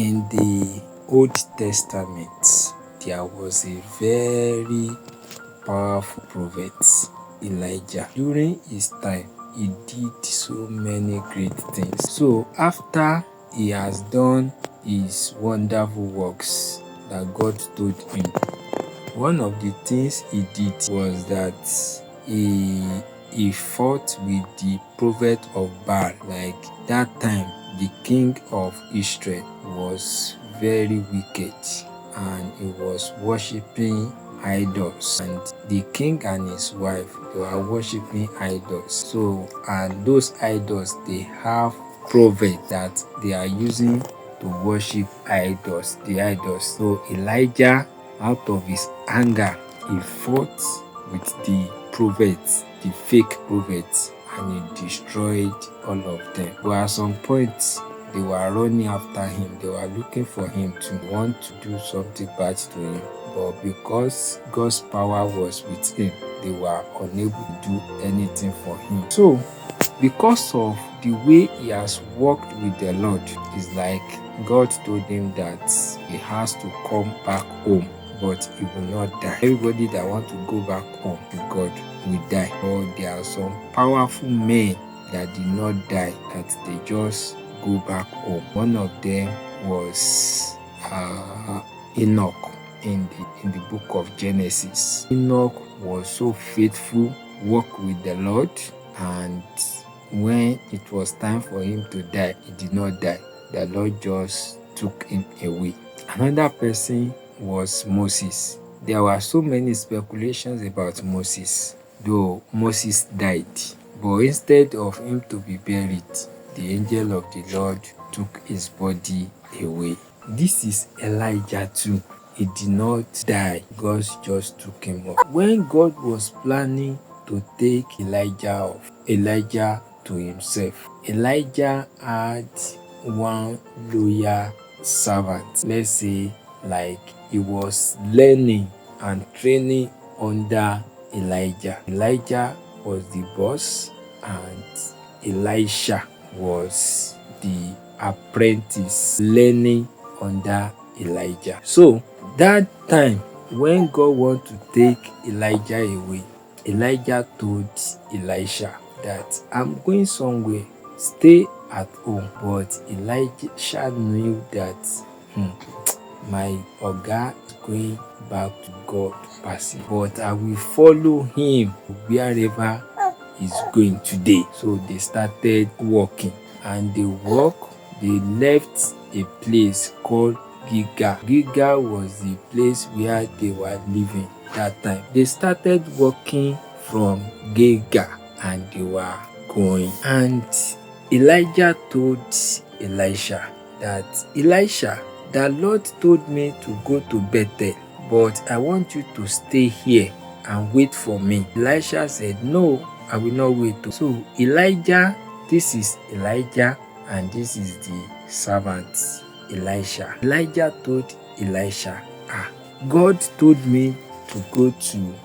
In the Old Testament, there was a very powerful prophet, Elijah. During his time, he did so many great things. So after he has done his wonderful works that God told him, one of the things he did was that he fought with the prophet of Baal. Like that time, the king of Israel was very wicked and he was worshipping idols, and the king and his wife, they were worshipping idols. So, and those idols, they have prophets that they are using to worship idols, the idols. So Elijah, out of his anger, he fought with the prophets, the fake prophets, and he destroyed all of them. But at some point, they were running after him. They were looking for him to want to do something bad to him. But because God's power was with him, they were unable to do anything for him. So, because of the way he has walked with the Lord, it's like God told him that he has to come back home, but he will not die. Everybody that want to go back home to God will die. But there are some powerful men that did not die, that they just go back home. One of them was Enoch. In the book of Genesis, Enoch was so faithful, walked with the Lord, and when it was time for him to die, he did not die. The Lord just took him away. Another person was Moses. There were so many speculations about Moses, though Moses died. But instead of him to be buried, the angel of the Lord took his body away. This is Elijah too. He did not die. God just took him off. When God was planning to take Elijah to himself, Elijah had one loyal servant. Let's say like he was learning and training under Elijah. Elijah was the boss and Elisha was the apprentice learning under Elijah. So that time when God wanted to take Elijah away, Elijah told Elisha that I'm going somewhere, stay at home. But Elisha knew that my Oga is going back to God passive, but I will follow him wherever he's going today. So they started walking, and they left a place called Gilgal. Gilgal was the place where they were living that time. They started walking from Gilgal and they were going. And Elijah told Elisha that, Elisha, the Lord told me to go to Bethel, but I want you to stay here and wait for me. Elisha said, no, I will not wait. So this is Elijah and this is the servant Elisha. Elijah told Elisha, God told me to go to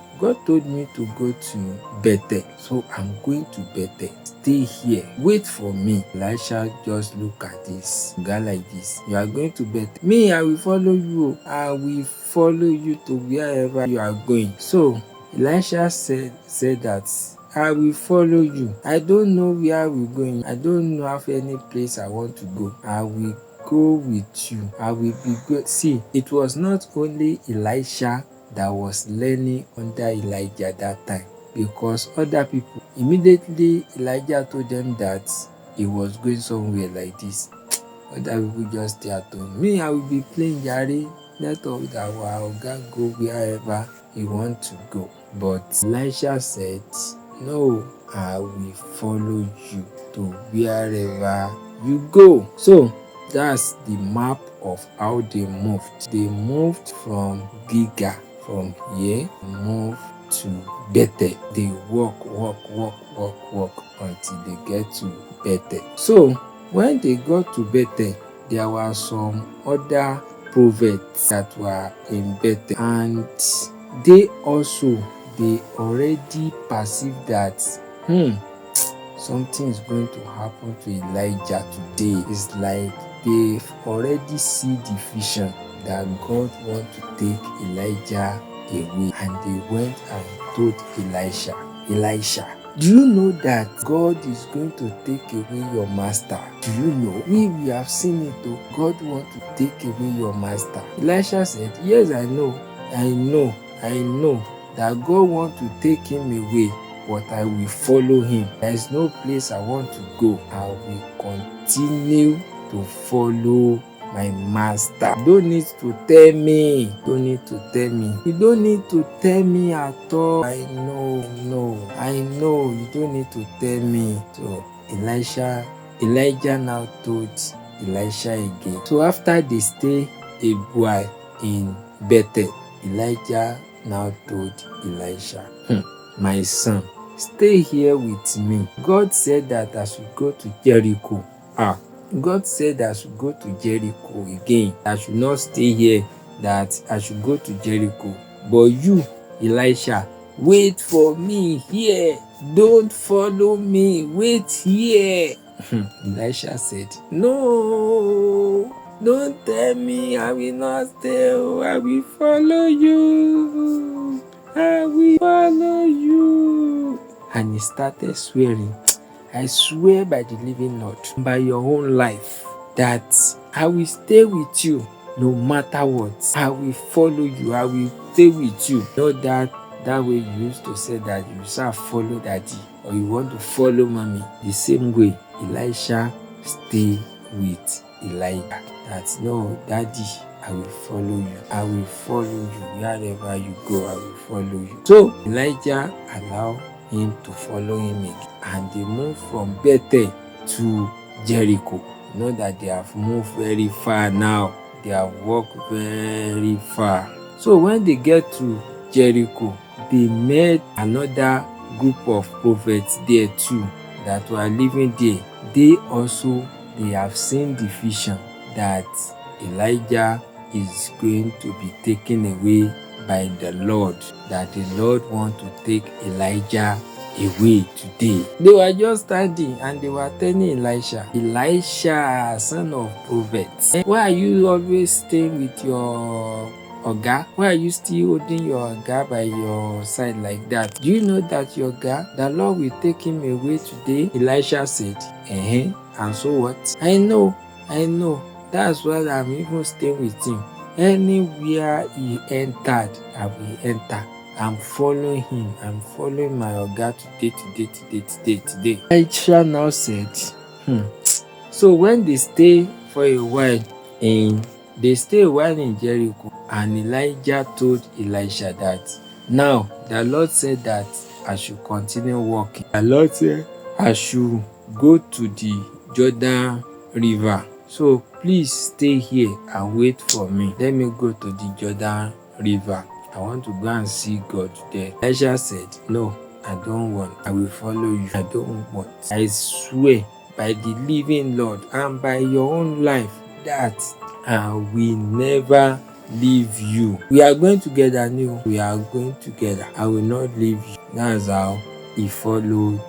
Bethel, so I'm going to Bethel. Stay here, wait for me. Elisha just look at this guy like this. You are going to Bethel? Me, I will follow you. I will follow you to wherever you are going. So Elisha said that, I will follow you. I don't know where we're going. I don't have any place I want to go. I will go with you. I will be good. See, it was not only Elisha that was learning under Elijah that time, because other people, immediately Elijah told them that he was going somewhere like this, other people just stay at home. Me, I will be playing Yari. Let all that our God go wherever he want to go. But Elisha said, no, I will follow you to wherever you go. So that's the map of how they moved. They moved from Gilgal, from here, moved to Bethel. They walk until they get to Bethel. So when they got to Bethel, there were some other prophets that were in Bethel, and they already perceived that something is going to happen to Elijah today. It's like they've already see the vision that God want to take Elijah away, and they went and told Elisha, do you know that God is going to take away your master? Do you know? We have seen it too. God want to take away your master. Elisha said, yes, I know that God want to take him away, but I will follow him. There is no place I want to go. I will continue to follow my master. You don't need to tell me. You don't need to tell me at all. I know. You don't need to tell me. So Elijah now told Elisha again. So after they stay a while in Bethel, Elijah now told Elisha, my son, stay here with me. God said that I should go to Jericho. God said I should go to Jericho again. I should not stay here, that I should go to Jericho. But you, Elisha, wait for me here. Don't follow me. Wait here. Elisha said, no, don't tell me. I will not stay. I will follow you. And he started swearing, I swear by the living Lord, by your own life, that I will stay with you no matter what. I will follow you. I will stay with you. Not that way you used to say that you shall follow daddy or you want to follow mommy. The same way Elisha stay with Elijah. That no, daddy, I will follow you. I will follow you wherever you go. I will follow you. So Elijah allowed him to follow him again, and they moved from Bethel to Jericho. You know that they have moved very far now. They have walked very far. So when they get to Jericho, they met another group of prophets there too that were living there. They have seen the vision that Elijah is going to be taken away by the Lord, that the Lord want to take Elijah away today. They were just standing and they were telling Elisha, son of prophets, why are you always staying with your Oga? Why are you still holding your Oga by your side like that? Do you know that your Oga, the Lord will take him away today? Elisha said, and so what? I know. That's why I'm even staying with him. Anywhere he entered, I will enter. I'm following him. I'm following my Oga today. Elisha now said, So when they stay a while in Jericho, and Elijah told Elisha that now the Lord said that I should continue walking. The Lord said I should go to the Jordan River. So please stay here and wait for me. Let me go to the Jordan River. I want to go and see God there. Elisha said, no, I don't want. I will follow you. I don't want. I swear by the living Lord and by your own life that I will never leave you. We are going together now. We are going together. I will not leave you. That's how he followed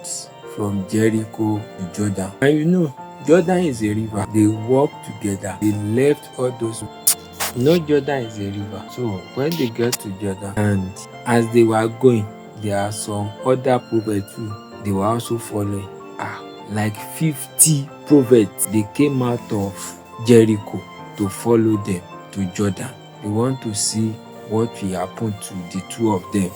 from Jericho to Jordan. And you know, Jordan is a river. They walked together. They left all those. Jordan is a river. So when they get to Jordan, and as they were going, there are some other prophets too. They were also following. Like 50 prophets. They came out of Jericho to follow them to Jordan. They want to see what will happen to the two of them.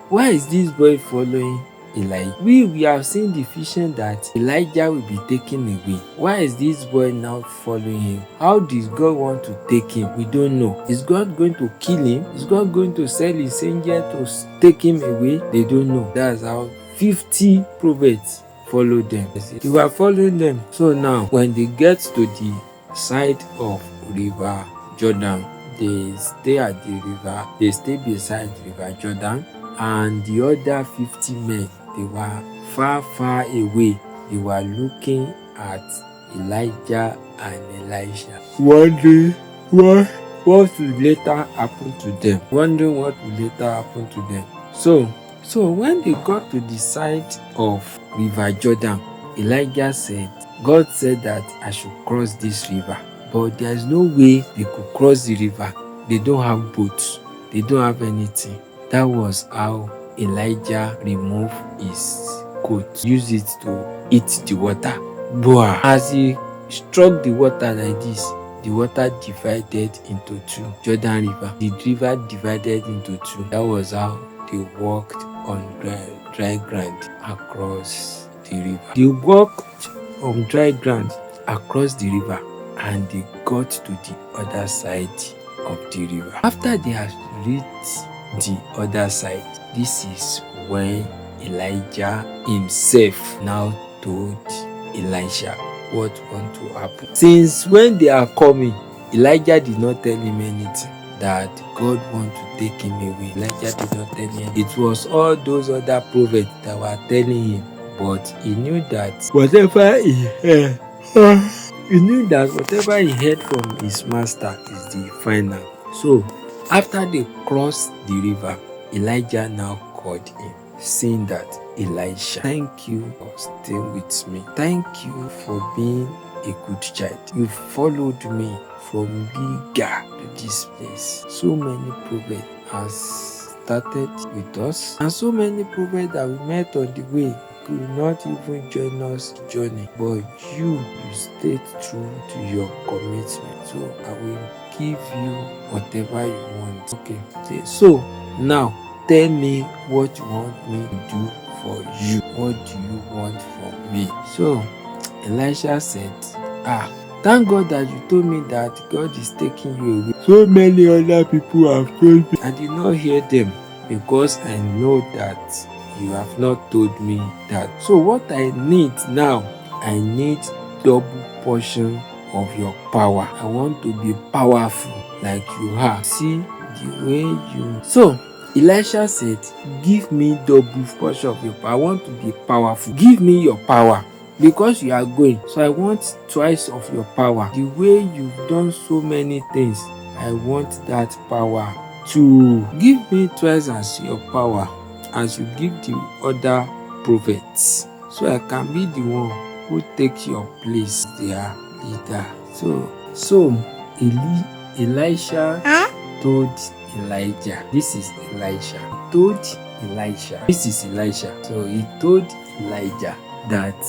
Why is this boy following Elijah? We have seen the vision that Elijah will be taken away. Why is this boy now following him? How does God want to take him? We don't know. Is God going to kill him? Is God going to send his angel to take him away? They don't know. That's how 50 prophets follow them. They were following them. So now when they get to the side of river Jordan, they stay at the river. They stay beside river Jordan. And the other 50 men, they were far away. They were looking at Elijah and Elisha, wondering what will later happen to them. So when they got to the side of river Jordan, Elijah said, God said that I should cross this river, but there is no way they could cross the river. They don't have boats. They don't have anything. That was how Elijah removed his coat, used it to eat the water. Boah! As he struck the water like this, the water divided into two. Jordan River. The river divided into two. That was how they walked on dry ground across the river. They walked on dry ground across the river and they got to the other side of the river. After they had reached the other side, this is when Elijah himself now told Elisha what want to happen. Since when they are coming, Elijah did not tell him anything that God want to take him away. Elijah did not tell him. It was all those other prophets that were telling him, but he knew that whatever he heard, from his master is the final. So after they crossed the river, Elijah now called him, saying that, Elisha, thank you for staying with me. Thank you for being a good child. You followed me from Gilgal to this place. So many prophets has started with us, and so many prophets that we met on the way could not even join us journey, but you stayed true to your commitment. So I will give you whatever you want. Okay, so now tell me what you want me to do for you. What do you want from me? So Elisha said, thank God that you told me that God is taking you away. So many other people have told me. I did not hear them because I know that you have not told me that. So what I need now, I need double portion of your power. I want to be powerful like you are. See the way you. So Elisha said, give me double portion of your power. I want to be powerful. Give me your power. Because you are going, so I want twice of your power. The way you've done so many things, I want that power to give me twice as your power as you give the other prophets, so I can be the one who takes your place, their leader. So Elisha told Elijah, this is Elisha. He told Elisha, this is Elisha. So he told Elijah that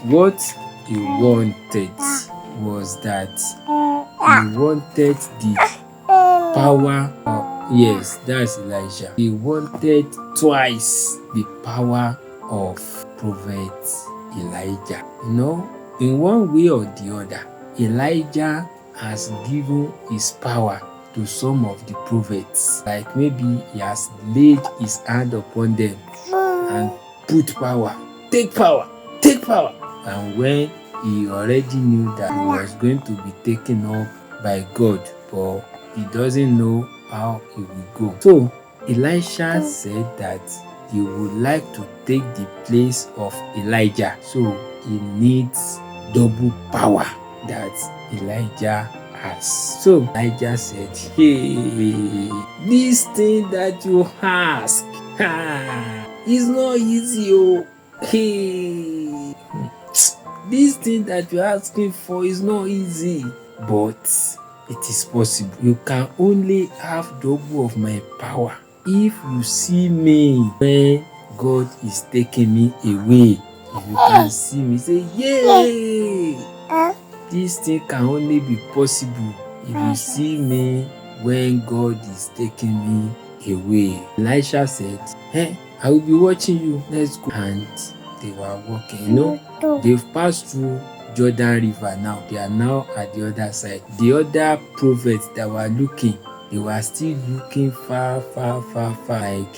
what he wanted was that he wanted the power of, yes, that's Elijah. He wanted twice the power of prophet Elijah. In one way or the other, Elijah has given his power to some of the prophets. Like maybe he has laid his hand upon them and put power, take power, take power. And when he already knew that he was going to be taken up by God, but he doesn't know how he will go. So Elisha said that he would like to take the place of Elijah. So he needs double power that Elijah has. So Elijah said, hey, this thing that you ask is not easy. Oh, hey, this thing that you're asking for is not easy, but it is possible. You can only have double of my power if you see me when God is taking me away. If you can see me, say, yay! This thing can only be possible if you see me when God is taking me away. Elisha said, hey, I will be watching you. Let's go. And they were walking. They've passed through Jordan River now. They are now at the other side. The other prophets that were looking, they were still looking far. Like,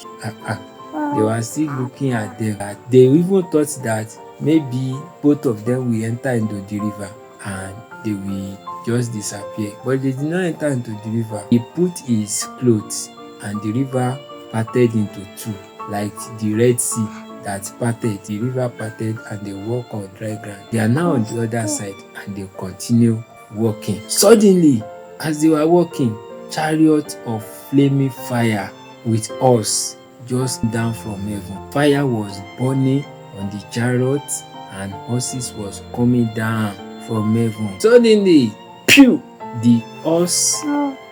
they were still looking at them. They even thought that maybe both of them will enter into the river and they will just disappear. But they did not enter into the river. He put his clothes and the river parted into two, like the Red Sea that parted. The river parted and they walk on dry ground. They are now on the other side and they continue walking. Suddenly, as they were walking, chariot of flaming fire with horse just down from heaven. Fire was burning on the chariot and horses was coming down from heaven. Suddenly, pew! The horse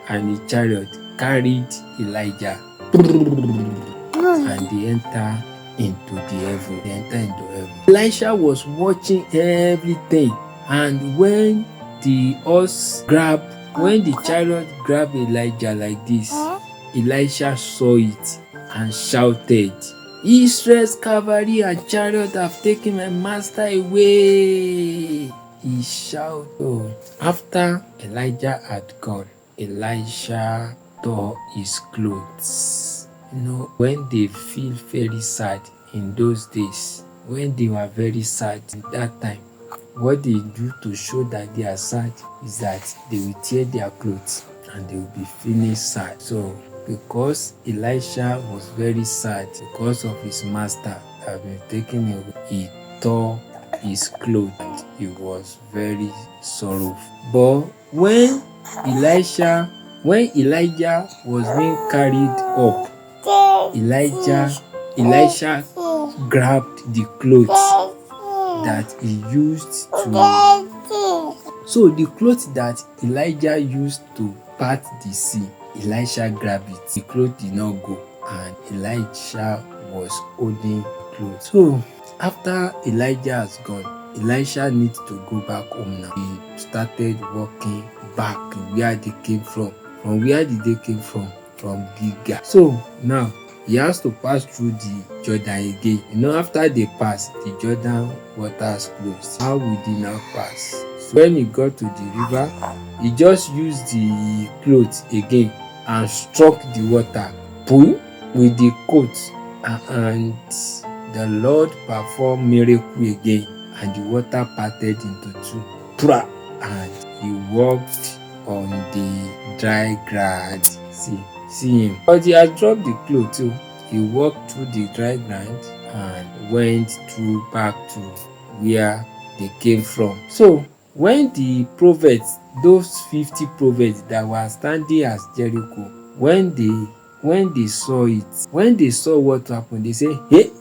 and the chariot carried Elijah and they enter into the heaven. They enter into heaven. Elisha was watching everything, and when the chariot grabbed Elijah like this, Elisha saw it and shouted, Israel's cavalry and chariot have taken my master away. He shouted. After Elijah had gone, Elisha tore his clothes. When they feel very sad in those days, when they were very sad in that time, what they do to show that they are sad is that they will tear their clothes and they will be feeling sad. So because Elisha was very sad because of his master that had been taken away, he tore his clothes and he was very sorrowful. But when Elijah was being carried up, Elisha grabbed the clothes that he used to. So the clothes that Elijah used to part the sea, Elisha grabbed it. The clothes did not go, and Elisha was holding the clothes. So after Elijah has gone, Elisha needs to go back home now. He started walking back to where they came from. From where did they came from? From Gilgal. So now he has to pass through the Jordan again. After they passed, the Jordan waters closed. How would he now pass? So when he got to the river, he just used the clothes again and struck the water, pull with the coat, and the Lord performed miracle again, and the water parted into two. And he walked on the dry ground. See him. But he had dropped the clothes too. He walked through the dry ground and went through back to where they came from. So when the prophets, those 50 prophets that were standing as Jericho, when they saw it, when they saw what happened, they say, hey,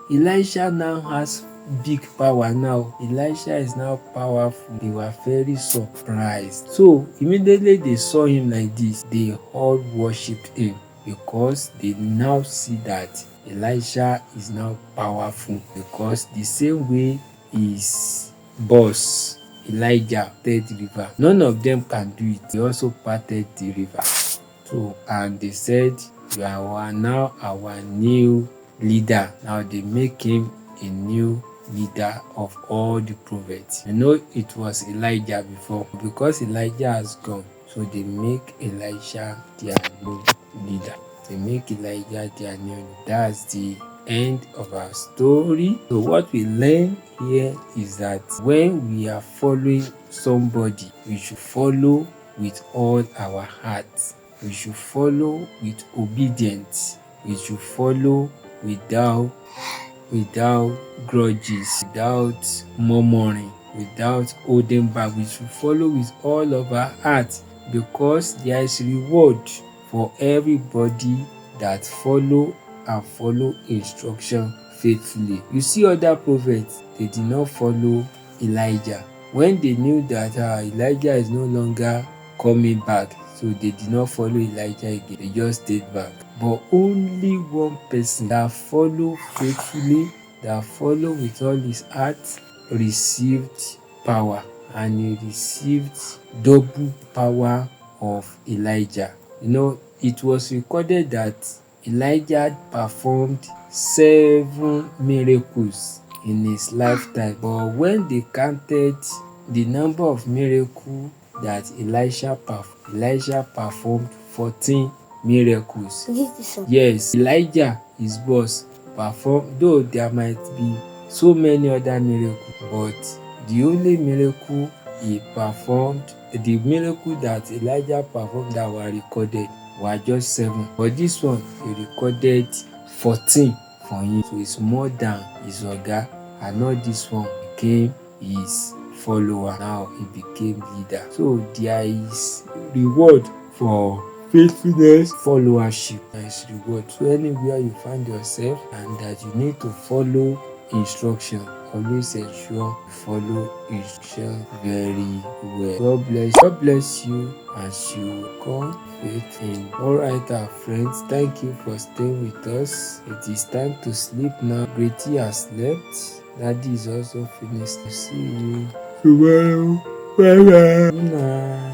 Elisha now has big power now. Elisha is now powerful. They were very surprised. So immediately they saw him like this, they all worshipped him, because they now see that Elisha is now powerful, because the same way his boss Elijah parted the river, none of them can do it. He also parted the river. So, and they said, you are now our new leader. Now they make him a new leader of all the prophets. It was Elijah before. Because Elijah has gone, so they make Elisha their new leader. That's the end of our story. So what we learn here is that when we are following somebody, we should follow with all our hearts. We should follow with obedience. We should follow without grudges, without murmuring, without holding back. We should follow with all of our heart, because there is reward for everybody that follow instruction faithfully. You see other prophets, they did not follow Elijah. When they knew that Elijah is no longer coming back, so they did not follow Elijah again. They just stayed back. But only one person that followed faithfully, that followed with all his heart, received power, and he received double power of Elijah. It was recorded that Elijah performed 7 miracles in his lifetime. But when they counted the number of miracles that Elijah performed 14 miracles. Yes, Elijah, his boss, performed, though there might be so many other miracles, but the only miracle he performed, the miracle that Elijah performed that were recorded were just 7. But this one, he recorded 14 for him. So it's more than his oga, and not this one became his follower. Now he became leader. So there is reward for faithfulness, followership. There is reward. So anywhere you find yourself and that you need to follow instruction always ensure you follow instructions very well. God bless you as you call faith in. Alright, our friends, thank you for staying with us. It is time to sleep now. Grady has slept. Daddy is also finished. See you tomorrow. Bye bye. Good night.